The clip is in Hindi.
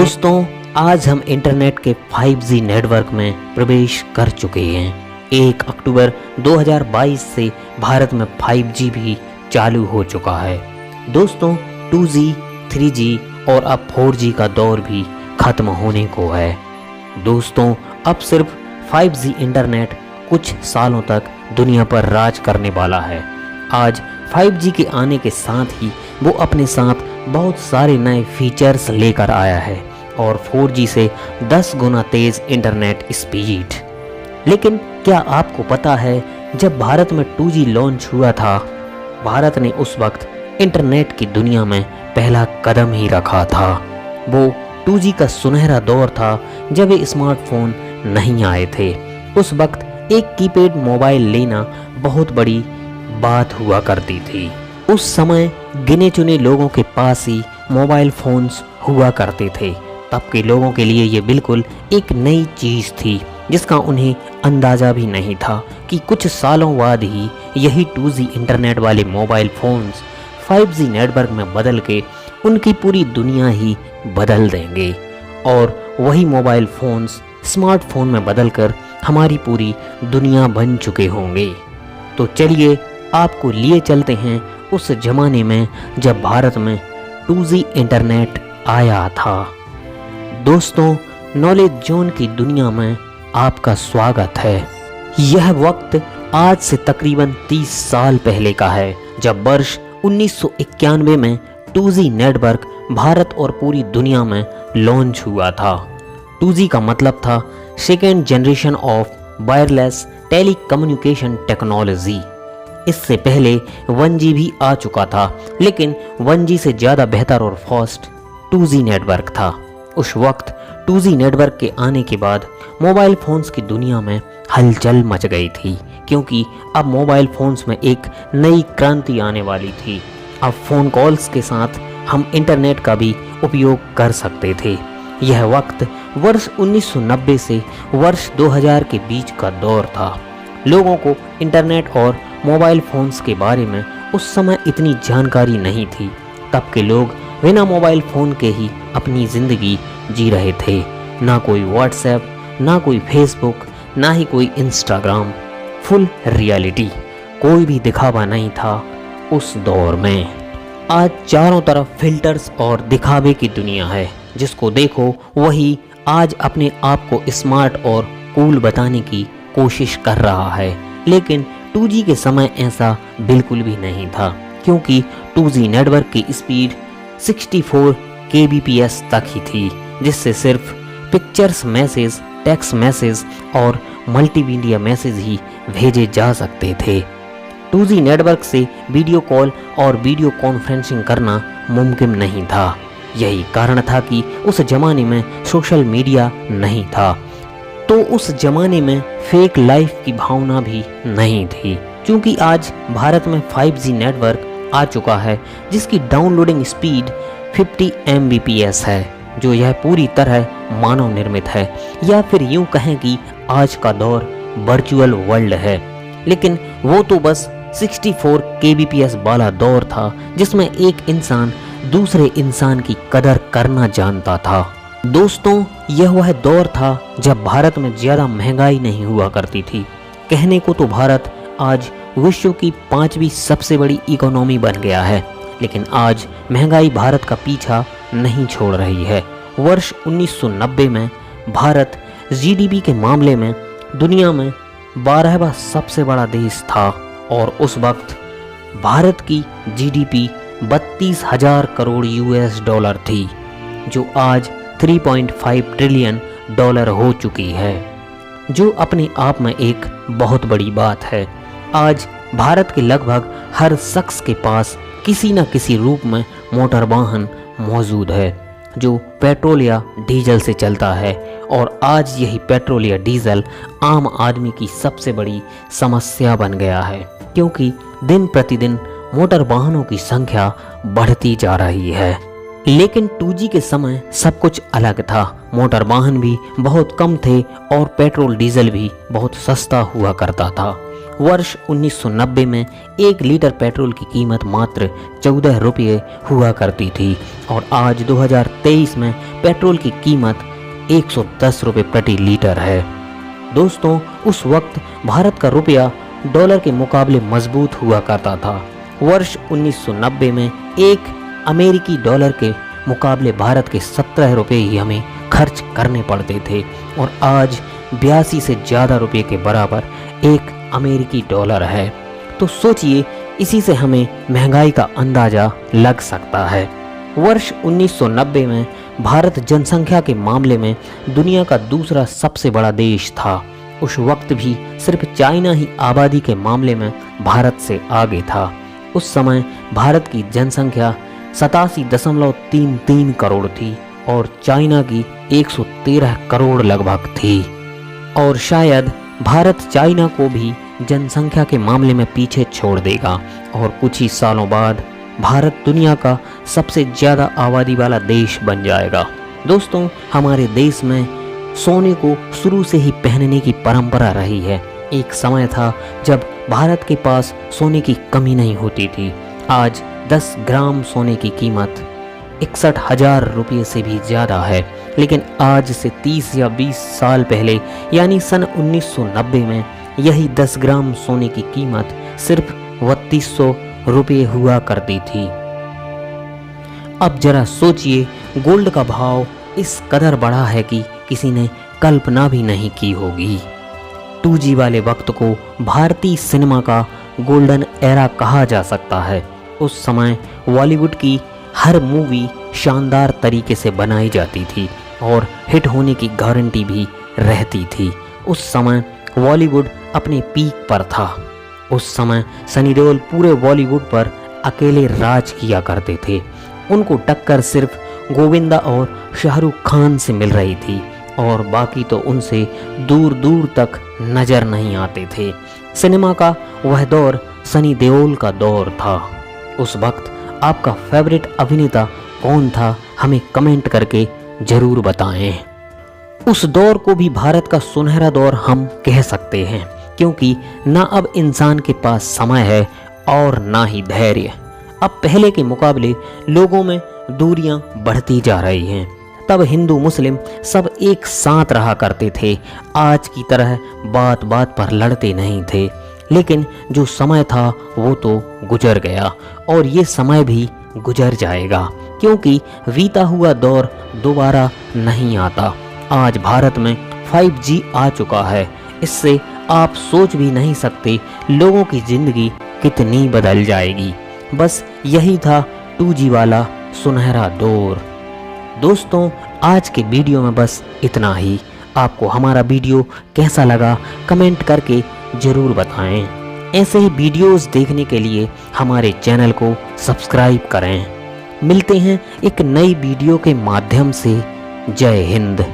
दोस्तों, आज हम इंटरनेट के 5G नेटवर्क में प्रवेश कर चुके हैं। 1 अक्टूबर 2022 से भारत में 5G भी चालू हो चुका है। दोस्तों, 2G, 3G और अब 4G का दौर भी खत्म होने को है। दोस्तों, अब सिर्फ 5G इंटरनेट कुछ सालों तक दुनिया पर राज करने वाला है। आज 5G के आने के साथ ही वो अपने साथ बहुत सारे नए फीचर्स लेकर आया है और 4G से 10 गुना तेज़ इंटरनेट स्पीड। लेकिन क्या आपको पता है, जब भारत में 2G लॉन्च हुआ था, भारत ने उस वक्त इंटरनेट की दुनिया में पहला कदम ही रखा था। वो 2G का सुनहरा दौर था जब ये स्मार्टफोन नहीं आए थे। उस वक्त एक कीपैड मोबाइल लेना बहुत बड़ी बात हुआ करती थी। उस समय गिने चुने लोगों के पास ही मोबाइल फ़ोन्स हुआ करते थे। तब के लोगों के लिए ये बिल्कुल एक नई चीज़ थी, जिसका उन्हें अंदाज़ा भी नहीं था कि कुछ सालों बाद ही यही 2G इंटरनेट वाले मोबाइल फ़ोन्स 5G नेटवर्क में बदल के उनकी पूरी दुनिया ही बदल देंगे और वही मोबाइल फ़ोन्स स्मार्टफोन में बदलकर हमारी पूरी दुनिया बन चुके होंगे। तो चलिए आपको लिए चलते हैं उस ज़माने में जब भारत में 2G इंटरनेट आया था। दोस्तों, नॉलेज जोन की दुनिया में आपका स्वागत है। यह वक्त आज से तकरीबन 30 साल पहले का है, जब वर्ष 1991 में 2G नेटवर्क भारत और पूरी दुनिया में लॉन्च हुआ था। 2G का मतलब था second generation of wireless telecommunication technology. इससे पहले 1G भी आ चुका था, लेकिन 1G से ज़्यादा बेहतर और फास्ट 2G नेटवर्क था। उस वक्त 2G नेटवर्क के आने के बाद मोबाइल फ़ोन्स की दुनिया में हलचल मच गई थी, क्योंकि अब मोबाइल फ़ोन्स में एक नई क्रांति आने वाली थी। अब फ़ोन कॉल्स के साथ हम इंटरनेट का भी उपयोग कर सकते थे। यह वक्त वर्ष 1990 से वर्ष 2000 के बीच का दौर था। लोगों को इंटरनेट और मोबाइल फ़ोन्स के बारे में उस समय इतनी जानकारी नहीं थी। तब के लोग बिना मोबाइल फ़ोन के ही अपनी ज़िंदगी जी रहे थे। ना कोई व्हाट्सएप, ना कोई फेसबुक, ना ही कोई इंस्टाग्राम। फुल रियलिटी, कोई भी दिखावा नहीं था उस दौर में। आज चारों तरफ फिल्टर्स और दिखावे की दुनिया है। जिसको देखो वही आज अपने आप को स्मार्ट और कूल बताने की कोशिश कर रहा है। लेकिन 2G के समय ऐसा बिल्कुल भी नहीं था, क्योंकि 2G नेटवर्क की स्पीड 64 kbps तक ही थी, जिससे सिर्फ पिक्चर्स मैसेज, टेक्स्ट मैसेज और मल्टीमीडिया मैसेज ही भेजे जा सकते थे। 2G नेटवर्क से वीडियो कॉल और वीडियो कॉन्फ्रेंसिंग करना मुमकिन नहीं था। यही कारण था कि उस ज़माने में सोशल मीडिया नहीं था, तो उस ज़माने में फेक लाइफ की भावना भी नहीं थी। क्योंकि आज भारत में 5G नेटवर्क आ चुका है, जिसकी डाउनलोडिंग स्पीड 50 Mbps है, जो यह पूरी तरह मानव निर्मित है, या फिर यूं कहें कि आज का दौर वर्चुअल वर्ल्ड है। लेकिन वो तो बस 64 kbps वाला दौर था, जिसमें एक इंसान दूसरे इंसान की कदर करना जानता था। दोस्तों, यह वह दौर था जब भारत में ज़्यादा महंगाई नहीं हुआ करती थी। कहने को तो भारत आज विश्व की 5वीं सबसे बड़ी इकोनॉमी बन गया है, लेकिन आज महंगाई भारत का पीछा नहीं छोड़ रही है। वर्ष 1990 में भारत GDP के मामले में दुनिया में 12वां सबसे बड़ा देश था और उस वक्त भारत की GDP 32,000 करोड़ US डॉलर थी, जो आज 3.5 ट्रिलियन डॉलर हो चुकी है, जो अपने आप में एक बहुत बड़ी बात है। आज भारत के लगभग हर शख्स के पास किसी न किसी रूप में मोटर वाहन मौजूद है, जो पेट्रोल या डीजल से चलता है। और आज यही पेट्रोल या डीजल आम आदमी की सबसे बड़ी समस्या बन गया है, क्योंकि दिन प्रतिदिन मोटर वाहनों की संख्या बढ़ती जा रही है। लेकिन 2G के समय सब कुछ अलग था। मोटर वाहन भी बहुत कम थे और पेट्रोल डीजल भी बहुत सस्ता हुआ करता था। वर्ष 1990 में 1 लीटर पेट्रोल की कीमत मात्र 14 रुपये हुआ करती थी और आज 2023 में पेट्रोल की कीमत 110 रुपये प्रति लीटर है। दोस्तों, उस वक्त भारत का रुपया डॉलर के मुकाबले मजबूत हुआ करता था। वर्ष 1990 में 1 अमेरिकी डॉलर के मुकाबले भारत के 17 रुपये ही हमें खर्च करने पड़ते थे और आज 82 से ज़्यादा रुपये के बराबर 1 अमेरिकी डॉलर है। तो सोचिए, इसी से हमें महंगाई का अंदाज़ा लग सकता है। वर्ष 1990 में भारत जनसंख्या के मामले में दुनिया का दूसरा सबसे बड़ा देश था। उस वक्त भी सिर्फ चाइना ही आबादी के मामले में भारत से आगे था। उस समय भारत की जनसंख्या 87.33 करोड़ थी और चाइना की 113 करोड़ लगभग थी। और शायद भारत चाइना को भी जनसंख्या के मामले में पीछे छोड़ देगा और कुछ ही सालों बाद भारत दुनिया का सबसे ज़्यादा आबादी वाला देश बन जाएगा। दोस्तों, हमारे देश में सोने को शुरू से ही पहनने की परंपरा रही है। एक समय था जब भारत के पास सोने की कमी नहीं होती थी। आज 10 ग्राम सोने की कीमत 61,000 रुपये से भी ज़्यादा है, लेकिन आज से 30 या 20 साल पहले यानी सन 1990 में यही 10 ग्राम सोने की कीमत सिर्फ 3200 रुपये हुआ करती थी। अब जरा सोचिए, गोल्ड का भाव इस कदर बढ़ा है कि किसी ने कल्पना भी नहीं की होगी। 2G वाले वक्त को भारतीय सिनेमा का गोल्डन एरा कहा जा सकता है। उस समय बॉलीवुड की हर मूवी शानदार तरीके से बनाई जाती थी और हिट होने की गारंटी भी रहती थी। उस समय बॉलीवुड अपने पीक पर था। उस समय सनी देओल पूरे बॉलीवुड पर अकेले राज किया करते थे। उनको टक्कर सिर्फ गोविंदा और शाहरुख खान से मिल रही थी और बाकी तो उनसे दूर दूर तक नज़र नहीं आते थे। सिनेमा का वह दौर सनी देओल का दौर था। उस वक्त आपका फेवरेट अभिनेता कौन था, हमें कमेंट करके ज़रूर बताएं। उस दौर को भी भारत का सुनहरा दौर हम कह सकते हैं, क्योंकि ना अब इंसान के पास समय है और ना ही धैर्य। अब पहले के मुकाबले लोगों में दूरियां बढ़ती जा रही हैं। तब हिंदू मुस्लिम सब एक साथ रहा करते थे, आज की तरह बात बात पर लड़ते नहीं थे। लेकिन जो समय था वो तो गुजर गया और ये समय भी गुजर जाएगा, क्योंकि बीता हुआ दौर दोबारा नहीं आता। आज भारत में 5G आ चुका है। इससे आप सोच भी नहीं सकते लोगों की ज़िंदगी कितनी बदल जाएगी। बस यही था 2G वाला सुनहरा दौर। दोस्तों, आज के वीडियो में बस इतना ही। आपको हमारा वीडियो कैसा लगा कमेंट करके ज़रूर बताएं। ऐसे ही वीडियोस देखने के लिए हमारे चैनल को सब्सक्राइब करें। मिलते हैं एक नई वीडियो के माध्यम से। जय हिंद।